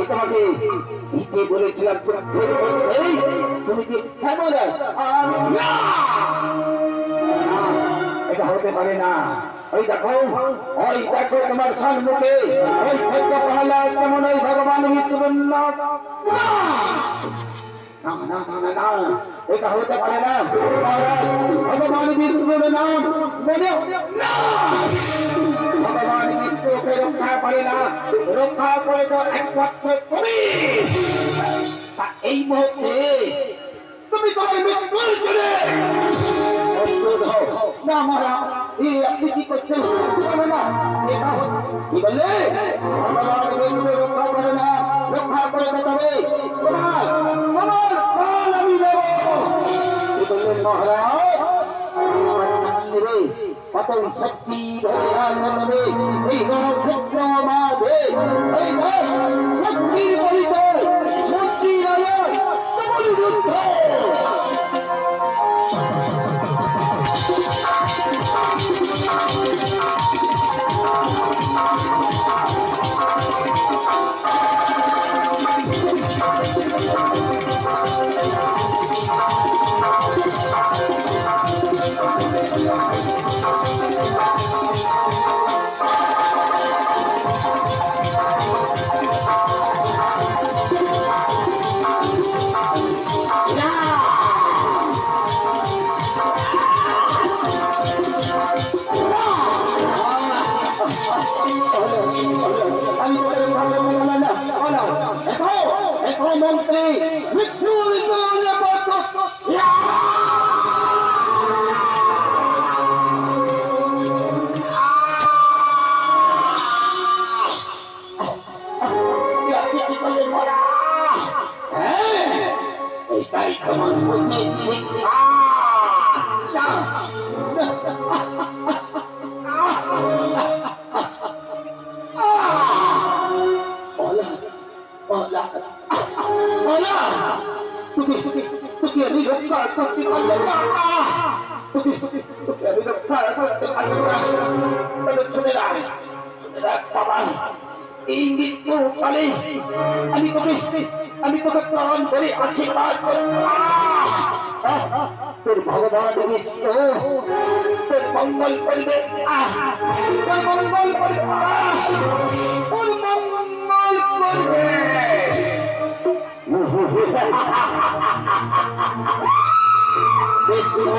তোমাকে দিতে বলেছিলাম তুমি কি এটা হতে পারে না। ওই দেখো তোমার সম্মুখে ওই প্রহ্লাদ কেমন ওই ভগবান মৃত্যুবন্ধ এটা হতে পারে না। ভগবান বিষ্ণুর নাম মনে ভগবান বিষ্ণুকে রক্ষা করে না, রক্ষা করে তো একমাত্র তুমি। এই মুহূর্তে তুমি তোমার মৃত্যুর করে না মারা আপনি কি করছেন না? এটা কি বললে? ভগবান বিষ্ণু রক্ষা করে না, রক্ষা করে তো তবে তোমার প্রাণ আমি দেব। কি বললেন মহারাজ? কত শক্তি ধরে আনবে এই রণক্ষেত্র মাঝে, এই শক্তির পরিচয় মন্ত্রী রাজার কেমন যুদ্ধ। মন্ত্রী এটাই তোমার উচিত শিক্ষা। তোকে আমি রক্ষা করতে পারলাম না, তোকে আমি রক্ষা করতে পারলাম না। তবে শুনে রাখ বাবা, এই মৃত্যুকালে আমি তোকে প্রাণ করে আশীর্বাদ করি। তোর ভগবান বিষ্ণু তোর মঙ্গল করবে, তোর মঙ্গল করবে, তোর মঙ্গল করবে। বিষ্ণু